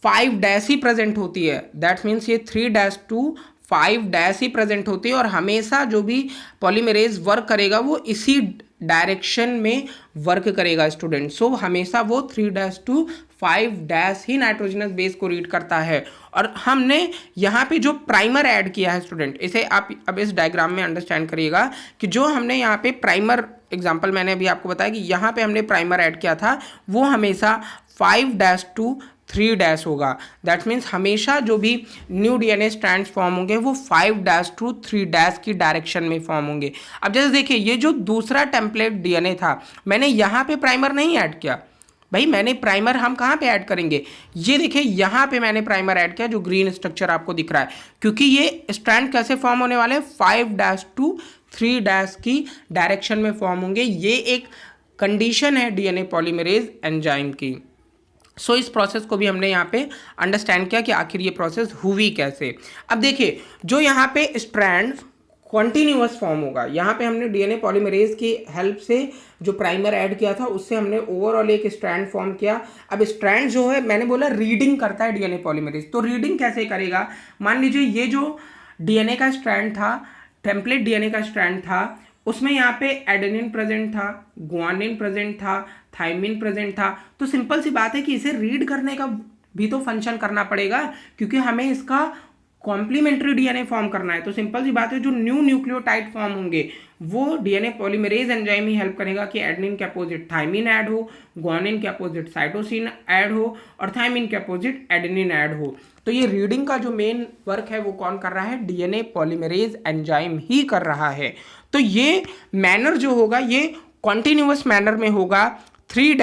A: 5' ही प्रेजेंट होती है। दैट मीन्स ये 3' to 5' ही प्रेजेंट होती है और हमेशा जो भी पॉलीमरेज वर्क करेगा वो इसी डायरेक्शन में वर्क करेगा स्टूडेंट। सो हमेशा वो 3' to 5' ही नाइट्रोजनस बेस को रीड करता है। और हमने यहाँ पे जो प्राइमर ऐड किया है स्टूडेंट, इसे आप अब इस डायग्राम में अंडरस्टैंड करिएगा कि जो हमने यहाँ पे प्राइमर एग्जांपल मैंने अभी आपको बताया कि यहाँ पे हमने प्राइमर ऐड किया था वो हमेशा 5' to 3' होगा। दैट मीन्स हमेशा जो भी न्यू डीएनए स्ट्रैंड्स फॉर्म होंगे वो 5' to 3' की डायरेक्शन में फॉर्म होंगे। अब जैसे देखिए ये जो दूसरा टेम्पलेट डीएनए था मैंने यहाँ पे प्राइमर नहीं ऐड किया, भाई मैंने प्राइमर हम कहाँ पे ऐड करेंगे, ये देखिए यहाँ पे मैंने प्राइमर ऐड किया जो ग्रीन स्ट्रक्चर आपको दिख रहा है, क्योंकि ये स्ट्रैंड कैसे फॉर्म होने वाले हैं 5' to 3' की डायरेक्शन में फॉर्म होंगे। ये एक कंडीशन है डीएनए पॉलीमरेज एंजाइम की। सो इस प्रोसेस को भी हमने यहाँ पे अंडरस्टैंड किया कि आखिर ये प्रोसेस हुई कैसे। अब देखिए जो यहाँ पे स्ट्रैंड कॉन्टिन्यूअस फॉर्म होगा, यहाँ पे हमने डीएनए पॉलीमरेज की हेल्प से जो प्राइमर ऐड किया था उससे हमने ओवरऑल एक स्ट्रैंड फॉर्म किया। अब स्ट्रैंड जो है मैंने बोला रीडिंग करता है डीएनए पॉलीमरेज, तो रीडिंग कैसे करेगा, मान लीजिए ये जो डीएनए का स्ट्रैंड था, टेम्पलेट डीएनए का स्ट्रैंड था, उसमें यहाँ पे एडेनिन प्रेजेंट था, गुआनिन प्रेजेंट था, थाइमिन प्रेजेंट था, तो सिंपल सी बात है कि इसे रीड करने का भी तो फंक्शन करना पड़ेगा क्योंकि हमें इसका कॉम्प्लीमेंट्री डीएनए फॉर्म करना है। तो सिंपल सी बात है जो न्यू न्यूक्लियोटाइड फॉर्म होंगे वो डीएनए पॉलीमरेज एंजाइम ही हेल्प करेगा कि एडेनिन के अपोजिट थाइमिन ऐड हो, गुआनिन के अपोजिट साइटोसिन ऐड हो और थाइमिन के अपोजिट एडेनिन ऐड हो। तो ये रीडिंग का जो मेन वर्क है वो कौन कर रहा है, डीएनए पॉलीमरेज एंजाइम ही कर रहा है। तो ये मैनर जो होगा ये कॉन्टिन्यूअस मैनर में होगा 3'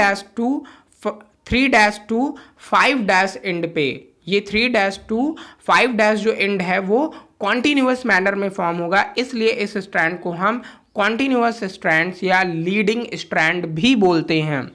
A: to 5' एंड पे। ये 3' to 5' जो एंड है वो कॉन्टिन्यूअस मैनर में फॉर्म होगा, इसलिए इस स्ट्रैंड को हम कॉन्टिन्यूअस स्ट्रैंड्स या लीडिंग स्ट्रैंड भी बोलते हैं।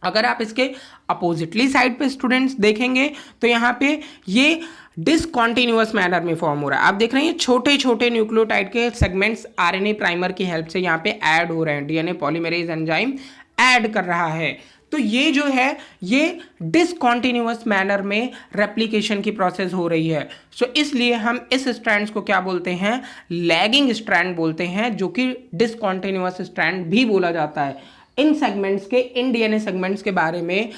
A: अगर आप इसके अपोजिटली साइड पे स्टूडेंट्स देखेंगे तो यहाँ पे ये डिसकॉन्टिन्यूअस मैनर में फॉर्म हो रहा है। आप देख रहे हैं छोटे छोटे न्यूक्लियोटाइड के सेगमेंट्स आरएनए प्राइमर की हेल्प से यहाँ पे ऐड हो रहे हैं, डीएनए पॉलीमरेज एंजाइम ऐड कर रहा है। तो ये जो है ये डिसकॉन्टिन्यूअस मैनर में रेप्लिकेशन की प्रोसेस हो रही है। सो इसलिए हम इस स्ट्रैंड्स को क्या बोलते हैं, लैगिंग स्ट्रैंड बोलते हैं, जो कि डिसकॉन्टिन्यूअस स्ट्रैंड भी बोला जाता है। इन सेगमेंट्स के, इन डीएनए सेगमेंट्स के बारे में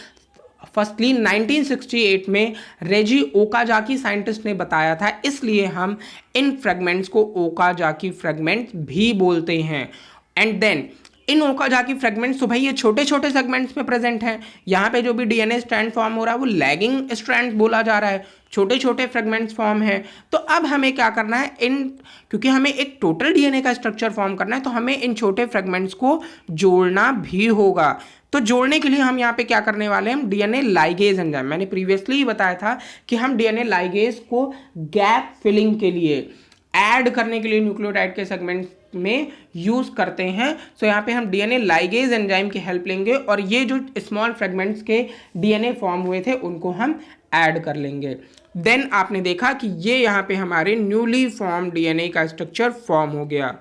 A: फर्स्टली 1968 में रेजी ओकाजाकी साइंटिस्ट ने बताया था, इसलिए हम इन फ्रेगमेंट्स को ओकाजाकी फ्रेगमेंट्स भी बोलते हैं। एंड देन इन ओकाजाकी फ्रेगमेंट्स तो भाई ये छोटे छोटे सेगमेंट्स में प्रेजेंट हैं, यहाँ पे जो भी डीएनए स्ट्रैंड फॉर्म हो रहा है वो लैगिंग स्ट्रैंड बोला जा रहा है, छोटे छोटे फ्रेगमेंट्स फॉर्म है। तो अब हमें क्या करना है, क्योंकि हमें एक टोटल डीएनए का स्ट्रक्चर फॉर्म करना है तो हमें इन छोटे फ्रेगमेंट्स को जोड़ना भी होगा। तो जोड़ने के लिए हम यहाँ पे क्या करने वाले हैं, डीएनए लाइगेज एंजाइम, मैंने प्रीवियसली ही बताया था कि हम डीएनए लाइगेज को गैप फिलिंग के लिए, ऐड करने के लिए न्यूक्लियोटाइड के सेगमेंट में यूज करते हैं। सो यहाँ पे हम डीएनए लाइगेज एंजाइम की हेल्प लेंगे और ये जो स्मॉल फ्रेगमेंट्स के डीएनए फॉर्म हुए थे उनको हम ऐड कर लेंगे। देन आपने देखा कि ये यहाँ पे हमारे न्यूली फॉर्म डीएनए का स्ट्रक्चर फॉर्म हो गया।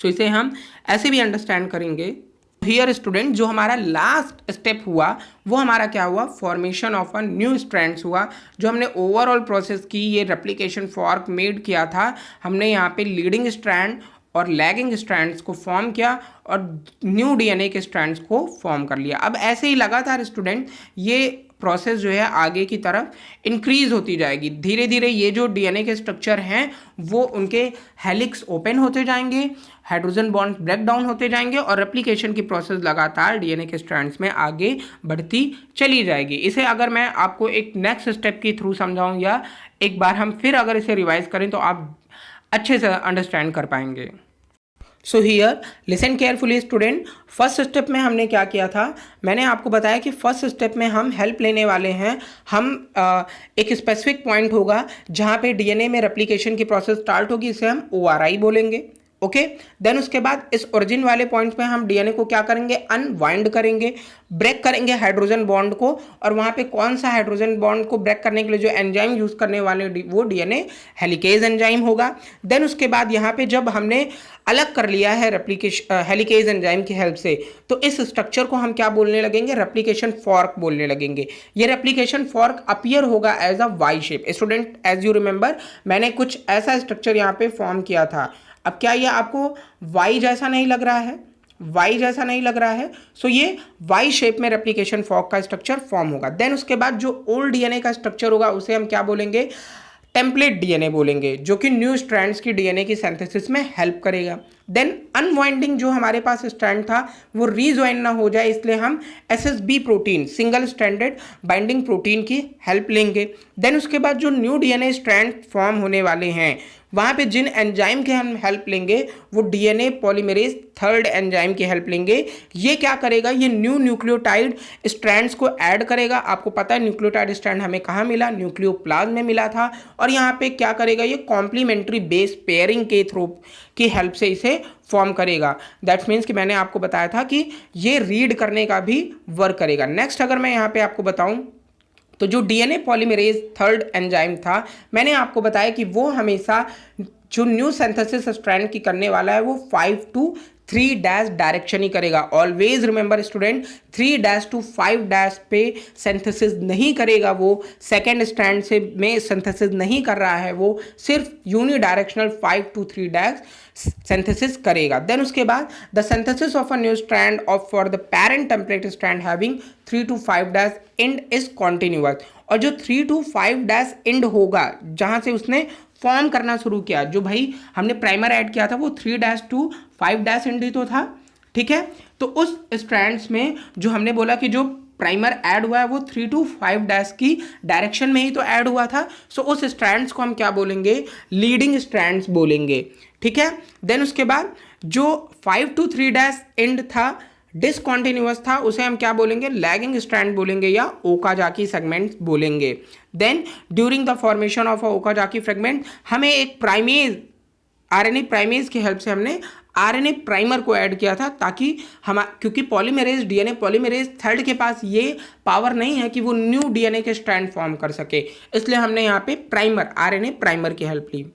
A: सो इसे हम ऐसे भी अंडरस्टैंड करेंगे। हियर स्टूडेंट जो हमारा लास्ट स्टेप हुआ वो हमारा क्या हुआ, formation of a new strands हुआ। जो हमने ओवरऑल प्रोसेस की, ये रेप्लिकेशन फॉर्क मेड किया था, हमने यहाँ पे लीडिंग स्ट्रैंड और लैगिंग स्ट्रैंड्स को फॉर्म किया और न्यू डीएनए के स्ट्रैंड्स को फॉर्म कर लिया। अब ऐसे ही लगातार स्टूडेंट ये प्रोसेस जो है आगे की तरफ इंक्रीज होती जाएगी। धीरे धीरे ये जो डीएनए के स्ट्रक्चर हैं वो उनके हेलिक्स ओपन होते जाएंगे, हाइड्रोजन बॉन्ड ब्रेक डाउन होते जाएंगे और रेप्लिकेशन की प्रोसेस लगातार डीएनए के स्ट्रैंड्स में आगे बढ़ती चली जाएगी। इसे अगर मैं आपको एक नेक्स्ट स्टेप के थ्रू समझाऊं या एक बार हम फिर अगर इसे रिवाइज करें तो आप अच्छे से अंडरस्टैंड कर पाएंगे। So here listen carefully student, first step में हमने क्या किया था, मैंने आपको बताया कि फर्स्ट स्टेप में हम हेल्प लेने वाले हैं। हम एक स्पेसिफिक पॉइंट होगा जहाँ पे डीएनए में रेप्लिकेशन की प्रोसेस स्टार्ट होगी, इसे हम ओआरआई बोलेंगे। ओके, देन उसके बाद इस ओरिजिन वाले पॉइंट पे हम डीएनए को क्या करेंगे, अनवाइंड करेंगे, ब्रेक करेंगे हाइड्रोजन बॉन्ड को। और वहाँ पे कौन सा हाइड्रोजन बॉन्ड को ब्रेक करने के लिए जो एंजाइम यूज करने वाले वो डीएनए हेलिकेज एंजाइम होगा। देन उसके बाद यहाँ पे जब हमने अलग कर लिया है रेप्लिकेशन हेलिकेज एंजाइम की हेल्प से, तो इस स्ट्रक्चर को हम क्या बोलने लगेंगे, रेप्लिकेशन फॉर्क बोलने लगेंगे। ये रेप्लिकेशन फॉर्क अपीयर होगा as a Y shape. Student as you remember, मैंने कुछ ऐसा स्ट्रक्चर यहाँ पे फॉर्म किया था। अब क्या ये आपको वाई जैसा नहीं लग रहा है, वाई जैसा नहीं लग रहा है? सो ये वाई शेप में रेप्लिकेशन फॉर्क का स्ट्रक्चर फॉर्म होगा। देन उसके बाद जो ओल्ड डीएनए का स्ट्रक्चर होगा उसे हम क्या बोलेंगे, टेम्पलेट डीएनए बोलेंगे, जो कि न्यू स्ट्रैंड्स की डीएनए की सिंथेसिस में हेल्प करेगा। देन अनवाइंडिंग जो हमारे पास स्ट्रैंड था वो रीजॉइन ना हो जाए, इसलिए हम SSB protein, single stranded binding protein की हेल्प लेंगे। देन उसके बाद जो न्यू डीएनए स्ट्रैंड फॉर्म होने वाले हैं वहाँ पे जिन एंजाइम के हम हेल्प लेंगे वो डीएनए पॉलीमरेज थर्ड एंजाइम की हेल्प लेंगे। ये क्या करेगा, ये न्यू न्यूक्लियोटाइड स्ट्रैंड्स को ऐड करेगा। आपको पता है न्यूक्लियोटाइड स्ट्रैंड हमें कहाँ मिला, न्यूक्लियोप्लाज्म में मिला था। और यहाँ पे क्या करेगा, ये कॉम्प्लीमेंट्री बेस पेयरिंग के थ्रू की हेल्प से इसे फॉर्म करेगा। दैट मीन्स कि मैंने आपको बताया था कि ये रीड करने का भी वर्क करेगा। नेक्स्ट अगर मैं यहाँ पे आपको बताऊँ तो जो डीएनए पॉलीमरेज थर्ड एंजाइम था, मैंने आपको बताया कि वो हमेशा जो न्यू सिंथेसिस स्ट्रैंड की करने वाला है वो 5 to 3' डायरेक्शन ही करेगा। ऑलवेज रिमेंबर स्टूडेंट, 3' to 5' पे सिंथेसिस नहीं करेगा, वो सेकेंड स्ट्रैंड से में सिंथेसिस नहीं कर रहा है, वो सिर्फ यूनिडायरेक्शनल 5 to 3' सिंथेसिस करेगा। देन उसके बाद the synthesis of a new strand of for the parent template strand having 3 to 5' and is continuous. और जो 3 to 5' एंड होगा जहां से उसने फॉर्म करना शुरू किया, जो भाई हमने प्राइमर ऐड किया था वो 3' to 5' एंड ही तो था, ठीक है। तो उस स्ट्रैंड्स में जो हमने बोला कि जो प्राइमर ऐड हुआ है वो 3 to 5' की डायरेक्शन में ही तो ऐड हुआ था। सो उस स्ट्रैंड्स को हम क्या बोलेंगे, लीडिंग स्ट्रैंड्स बोलेंगे, ठीक है। देन उसके बाद जो 5 to 3' एंड था, डिसकॉन्टिन्यूअस था, उसे हम क्या बोलेंगे, लैगिंग स्ट्रैंड बोलेंगे या ओकाजाकी सेगमेंट बोलेंगे। Then during the formation of a Okazaki fragment हमें एक प्राइमेज, आरएनए प्राइमेज की हेल्प से हमने आरएनए प्राइमर को ऐड किया था, ताकि हम, क्योंकि पॉलीमरेज डीएनए पॉलीमरेज थर्ड के पास ये पावर नहीं है कि वो न्यू डीएनए के स्ट्रैंड फॉर्म कर सके, इसलिए हमने यहाँ पे प्राइमर, आरएनए प्राइमर की हेल्प ली।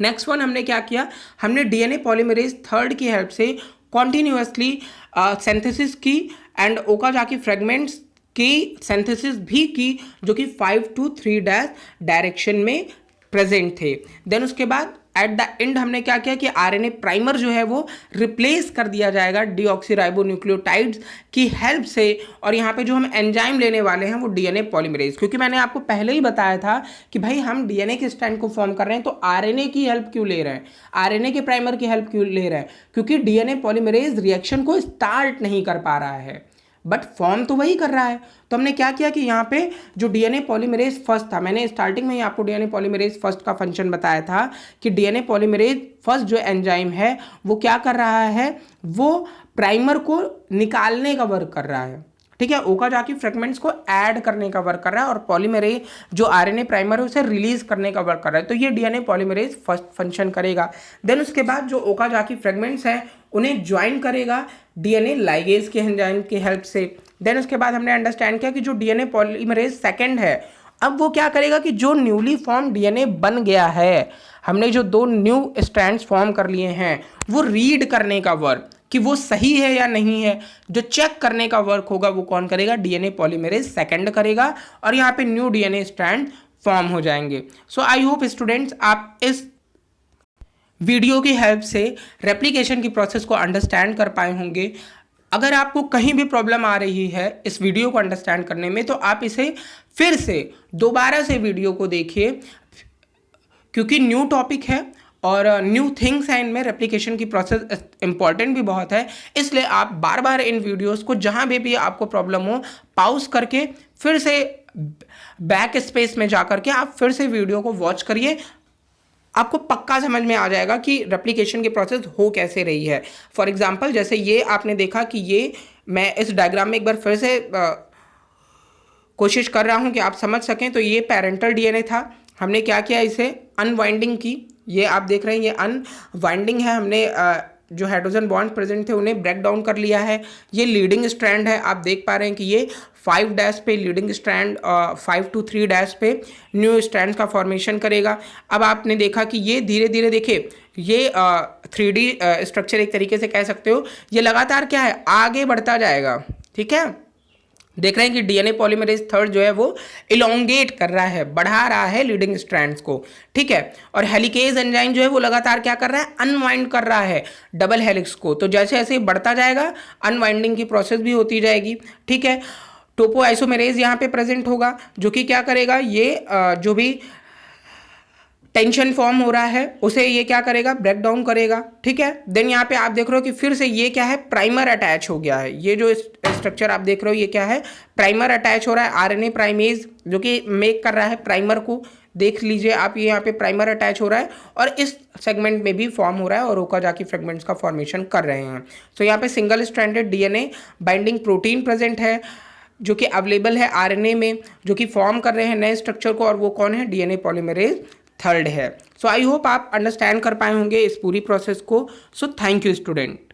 A: नेक्स्ट वन हमने क्या किया, हमने डीएनए पॉलीमरेज थर्ड की हेल्प से कॉन्टिन्यूअसली सिंथेसिस की एंड ओकाजाकी फ्रेगमेंट्स की सिंथेसिस भी की, जो कि 5 to 3' डायरेक्शन में प्रेजेंट थे। देन उसके बाद एट द एंड हमने क्या किया कि आरएनए प्राइमर जो है वो रिप्लेस कर दिया जाएगा डीऑक्सीराइबोन्यूक्लियोटाइड्स की हेल्प से। और यहाँ पे जो हम एंजाइम लेने वाले हैं वो डीएनए पॉलीमरेज, क्योंकि मैंने आपको पहले ही बताया था कि भाई हम डीएनए के स्ट्रैंड को फॉर्म कर रहे हैं तो आरएनए की हेल्प क्यों ले रहे हैं, आरएनए के प्राइमर की हेल्प क्यों ले रहे हैं, क्योंकि डीएनए पॉलीमरेज रिएक्शन को स्टार्ट नहीं कर पा रहा है बट फॉर्म तो वही कर रहा है। तो हमने क्या किया कि यहाँ पे जो डीएनए पॉलीमरेज फर्स्ट था, मैंने स्टार्टिंग में ही आपको डीएनए पॉलीमरेज फर्स्ट का फंक्शन बताया था कि डीएनए पॉलीमरेज फर्स्ट जो एंजाइम है वो क्या कर रहा है, वो प्राइमर को निकालने का वर्क कर रहा है, ठीक है, ओकाजाकी फ्रेगमेंट्स को ऐड करने का वर्क कर रहा है, और पॉलीमरेज जो आरएनए प्राइमर है उसे रिलीज करने का वर्क कर रहा है। तो ये डीएनए पॉलीमरेज फर्स्ट फंक्शन करेगा। देन उसके बाद जो ओकाजाकी फ्रेगमेंट्स हैं उन्हें ज्वाइन करेगा डीएनए लाइगेज के एंजाइम की हेल्प से। देन उसके बाद हमने अंडरस्टैंड किया कि जो डीएनए पॉलीमरेज सेकंड है, अब वो क्या करेगा कि जो न्यूली फॉर्म डीएनए बन गया है, हमने जो 2 न्यू स्ट्रैंड्स फॉर्म कर लिए हैं, वो रीड करने का वर्क कि वो सही है या नहीं है, जो चेक करने का वर्क होगा वो कौन करेगा, डीएनए पॉलीमरेज सेकंड करेगा, और यहाँ पे न्यू डीएनए स्ट्रैंड फॉर्म हो जाएंगे। सो आई होप स्टूडेंट्स आप इस वीडियो की हेल्प से रेप्लिकेशन की प्रोसेस को अंडरस्टैंड कर पाए होंगे। अगर आपको कहीं भी प्रॉब्लम आ रही है इस वीडियो को अंडरस्टैंड करने में, तो आप इसे फिर से दोबारा से वीडियो को देखिए, क्योंकि न्यू टॉपिक है और न्यू थिंग्स हैं इनमें। रेप्लिकेशन की प्रोसेस इंपॉर्टेंट भी बहुत है, इसलिए आप बार बार इन वीडियोस को जहां भी आपको प्रॉब्लम हो पॉज करके फिर से बैक स्पेस में जा करके आप फिर से वीडियो को वॉच करिए। आपको पक्का समझ में आ जाएगा कि रेप्लिकेशन की प्रोसेस हो कैसे रही है। फॉर एग्जांपल, जैसे ये आपने देखा कि ये मैं इस डायग्राम में एक बार फिर से कोशिश कर रहा हूं कि आप समझ सकें। तो ये पेरेंटल डीएनए था, हमने क्या किया, इसे अनवाइंडिंग की। ये आप देख रहे हैं, ये अनवाइंडिंग है, हमने जो हाइड्रोजन बॉन्ड प्रेजेंट थे उन्हें ब्रेक डाउन कर लिया है। ये लीडिंग स्ट्रैंड है, आप देख पा रहे हैं कि ये 5 डैश पे लीडिंग स्ट्रैंड, 5 to 3 डैश पे न्यू स्ट्रैंड का फॉर्मेशन करेगा। अब आपने देखा कि ये धीरे धीरे, देखिए ये 3D स्ट्रक्चर एक तरीके से कह सकते हो, ये लगातार क्या है, आगे बढ़ता जाएगा। ठीक है, देख रहे हैं कि डीएनए पॉलीमरेज थर्ड जो है वो इलोंगेट कर रहा है, बढ़ा रहा है लीडिंग स्ट्रैंड्स को। ठीक है, और हेलिकेज एंजाइम जो है वो लगातार क्या कर रहा है, अनवाइंड कर रहा है डबल हेलिक्स को। तो जैसे जैसे बढ़ता जाएगा अनवाइंडिंग की प्रोसेस भी होती जाएगी। ठीक है, टोपो आइसोमेरेज यहाँ पे प्रेजेंट होगा, जो कि क्या करेगा, ये जो भी टेंशन फॉर्म हो रहा है उसे ये क्या करेगा, ब्रेक डाउन करेगा। ठीक है, देन यहाँ पे आप देख रहे हो कि फिर से ये क्या है, प्राइमर अटैच हो गया है। ये जो स्ट्रक्चर आप देख रहे हो ये क्या है, प्राइमर अटैच हो रहा है। आरएनए प्राइमेज जो कि मेक कर रहा है प्राइमर को, देख लीजिए आप, ये यहाँ पे प्राइमर अटैच हो रहा है और इस सेगमेंट में भी फॉर्म हो रहा है और ओकाजाकी फ्रेगमेंट्स का फॉर्मेशन कर रहे हैं। तो यहाँ पे single stranded DNA binding protein present है, जो कि अवेलेबल है आरएनए में, जो कि फॉर्म कर रहे हैं नए स्ट्रक्चर को, और वो कौन है, डीएनए पॉलीमरेज थर्ड है। सो आई होप आप अंडरस्टैंड कर पाए होंगे इस पूरी प्रोसेस को। So thank you student.